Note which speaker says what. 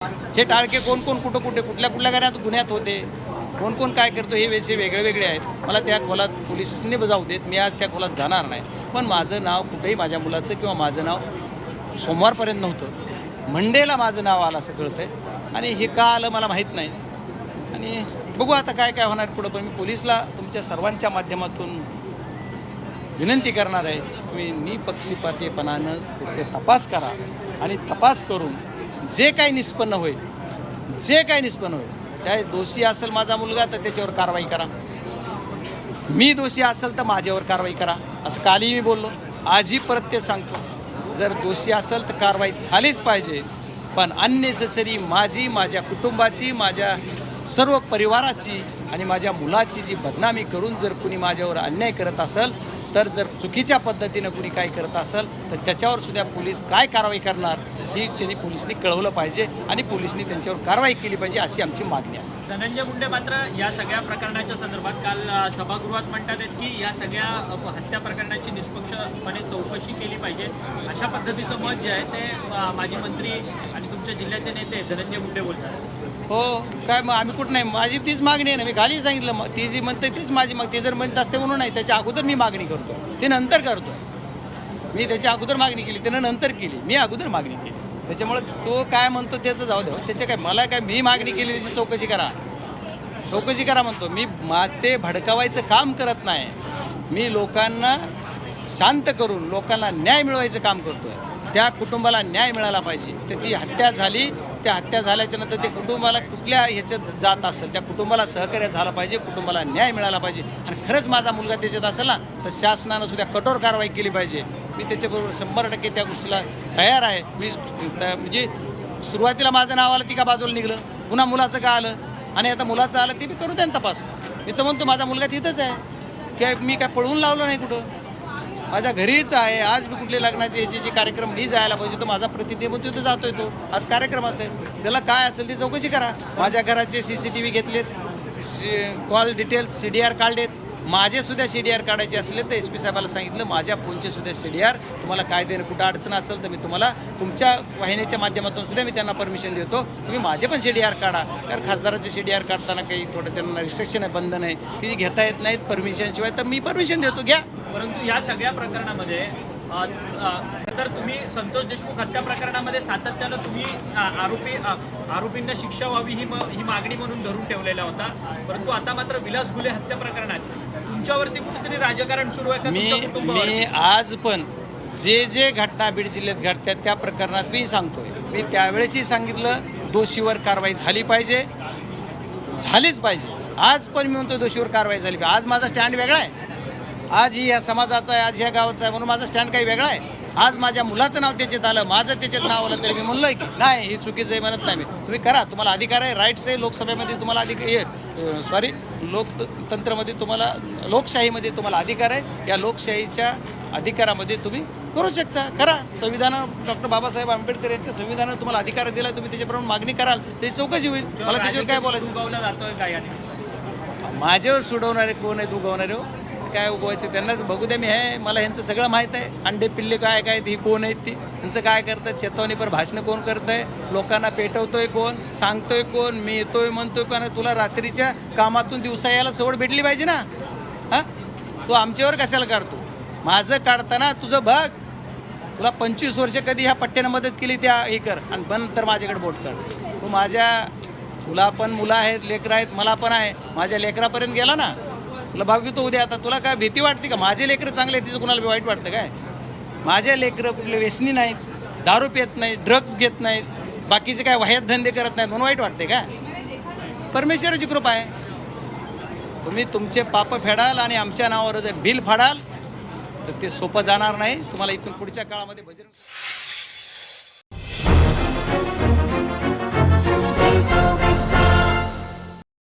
Speaker 1: हे टाळके कोण कोण कुठं कुठे कुठल्या कुठल्या गुन्ह्यात होते, कोण कोण काय करतो हे विषय वेगळे वेगळे आहेत. मला त्या खोलात पोलिसांनी बजावू देत, मी आज त्या खोलात जाणार नाही. पण माझं नाव कुठेही माझ्या मुलाचं किंवा माझं नाव सोमवारपर्यंत नव्हतं, मंडेला माझं नाव आलं असं कळतं आहे. आणि हे का आलं मला माहीत नाही. आणि बघू आता काय काय होणार पुढं. पण मी पोलिसला तुमच्या सर्वांच्या माध्यमातून विनंती करणार आहे, तुम्ही निपक्षपातीपणानं त्याचे तपास करा आणि तपास करून जे काही निष्पन्न होईल चाहे दोषी असेल माझा मुलगा तर त्याच्यावर कारवाई करा, मी दोषी असेल तर माझ्यावर कारवाई करा. असं कालही मी बोललो, आजही परत ते सांगतो. जर दोषी असेल तर कारवाई झालीच पाहिजे. पण अननेसेसरी माझ्या कुटुंबाची, माझ्या सर्व परिवाराची आणि माझ्या मुलाची जी बदनामी करून जर कुणी माझ्यावर अन्याय करत असेल, तर जर चुकीच्या पद्धतीनं कुणी काय करत असेल तर त्याच्यावर सुद्धा पोलीस काय कारवाई करणार ही त्यांनी पोलिसांनी कळवलं पाहिजे आणि पोलिसांनी त्यांच्यावर कारवाई केली पाहिजे, अशी आमची मागणी असेल.
Speaker 2: धनंजय मुंडे मात्र या सगळ्या प्रकरणाच्या संदर्भात काल सभागृहात म्हणतात की या सगळ्या हत्या प्रकरणाची निष्पक्षपणे चौकशी केली पाहिजे, अशा पद्धतीचं मत जे आहे ते माजी मंत्री आणि तुमच्या जिल्ह्याचे नेते धनंजय मुंडे बोलतात.
Speaker 1: हो काय मग आम्ही कुठं नाही, माझी तीच मागणी आहे ना. मी खाली सांगितलं, मग ती जी म्हणते तीच माझी. मग ते जर म्हणत असते म्हणून नाही, त्याच्या अगोदर मी मागणी करतो, ते नंतर करतो. मी त्याच्या अगोदर मागणी केली, त्यानं नंतर केली, मी अगोदर मागणी केली. त्याच्यामुळे तो काय म्हणतो त्याचं जाऊ द्या. त्याच्या काय मला काय, मी मागणी केली त्याची चौकशी करा म्हणतो. मी ते भडकावायचं काम करत नाही. मी लोकांना शांत करून लोकांना न्याय मिळवायचं काम करतोय. त्या कुटुंबाला न्याय मिळाला पाहिजे. त्याची हत्या झाली, त्या हत्या झाल्याच्या नंतर ते कुटुंबाला कुठल्या ह्याच्यात जात असेल त्या कुटुंबाला सहकार्य झालं पाहिजे, कुटुंबाला न्याय मिळाला पाहिजे. आणि खरंच माझा मुलगा त्याच्यात असेल ना तर शासनानं सुद्धा कठोर कारवाई केली पाहिजे. मी त्याच्याबरोबर 100% त्या गोष्टीला तयार आहे. मी म्हणजे सुरुवातीला माझं नाव आलं ती का बाजूला निघलं, पुन्हा मुलाचं का आलं आणि आता मुलाचं आलं ते बी करू द्या ना तपास. मी तर म्हणतो माझा मुलगा तिथंच आहे, काय मी काय पळवून लावलं नाही कुठं, माझ्या घरीच आहे. आज मी कुठले लग्नाचे ह्याचे जे कार्यक्रम मी जायला पाहिजे तो माझा प्रतिनिधी तिथं जातोय, तो आज कार्यक्रमात आहे. त्याला काय असेल ती चौकशी करा. माझ्या घराचे CCTV घेतलेत, कॉल डिटेल्स CDR काढलेत. माझे सुद्धा CDR काढायचे असले तर SP साहेबाला सांगितलं, माझ्या फोनचे सुद्धा CDR तुम्हाला कायद्याने कुठं अडचण असेल तर मी तुम्हाला तुमच्या वाहिनीच्या माध्यमातून सुद्धा मी त्यांना परमिशन देतो, तुम्ही माझे पण CDR काढा. कारण खासदाराचे CDR काढताना काही थोडं त्यांना रिस्ट्रिक्शन आहे, बंधन आहे, की घेता येत नाहीत परमिशनशिवाय, तर मी परमिशन देतो, घ्या.
Speaker 2: परंतु या सगळ्या प्रकरणामध्ये तर तुम्ही संतोष देशमुख हत्या प्रकरणामध्ये सातत्यानं तुम्ही आरोपींना शिक्षा व्हावी ही मागणी म्हणून धरून ठेवलेला होता. परंतु आता मात्र विलास घुले हत्या प्रकरणात तुमच्यावरती कुठेतरी राजकारण सुरू आहे का?
Speaker 1: मी आज पण जे घटना बीड जिल्ह्यात घडतात त्या प्रकरणात मी सांगतोय, मी त्यावेळेसही सांगितलं दोषीवर कारवाई झाली पाहिजे, झालीच पाहिजे. आज पण मी म्हणतो दोषीवर कारवाई झाली पाहिजे. आज माझा स्टँड वेगळा आहे, आज ही या समाजाचा आहे, आज ह्या गावाचा आहे, म्हणून माझं स्टँड काही वेगळा आहे. आज माझ्या मुलाचं नाव त्याच्यात आलं, माझं त्याच्यात नाव आलं तरी मी म्हणलोय की नाही हे चुकीचं आहे म्हणत नाही मी. तुम्ही करा, तुम्हाला अधिकार आहे, राईट्स आहे. लोकसभेमध्ये तुम्हाला लोकतंत्रमध्ये तुम्हाला, लोकशाहीमध्ये तुम्हाला अधिकार आहे. या लोकशाहीच्या अधिकारामध्ये तुम्ही करू शकता, करा. संविधान डॉक्टर बाबासाहेब आंबेडकर यांच्या संविधानानं तुम्हाला अधिकार दिला, तुम्ही त्याच्याप्रमाणे मागणी कराल, त्याची चौकशी होईल. मला त्याच्यावर काय बोलायचं. माझ्यावर सोडवणारे कोण आहेत, उगवणारे हो काय उगवायचे त्यांनाच बघू द्या. मी आहे, मला ह्यांचं सगळं माहीत आहे. अंडे पिल्ले काय ही कोण आहेत, ती ह्यांचं काय करतात, चेतवणीपर भाषणं कोण करत आहे, लोकांना पेटवतोय कोण, सांगतोय कोण, मी येतोय म्हणतोय कोण. तुला रात्रीच्या कामातून दिवसा यायला सवड भेटली पाहिजे ना. हां, तू आमच्यावर कशाला काढतो? माझं काढताना तुझं बघ, तुला 25 वर्ष कधी ह्या पट्ट्यानं मदत केली त्या हे कर आणि बंद तर माझ्याकडे बोट कर. तुला पण मुलं आहेत, लेकरं आहेत, मला पण आहे. माझ्या लेकरापर्यंत गेला ना, तुला भागवितो उद्या. आता तुला काय भीती वाटते का? माझे लेकरं चांगले आहेत, तिचं कुणाला वाईट वाटतं काय? माझे लेकरं कुठले व्यसनी नाहीत, दारू पित नाहीत, ड्रग्स घेत नाहीत, बाकीचे काय वाह्यात धंदे करत नाहीत म्हणून वाईट वाटते का? परमेश्वराची कृपा आहे. तुम्ही तुमचे पाप फेडाल आणि आमच्या नावावर जर बिल फाडाल तर ते सोपं जाणार नाही. तुम्हाला इथून पुढच्या काळामध्ये बजरंग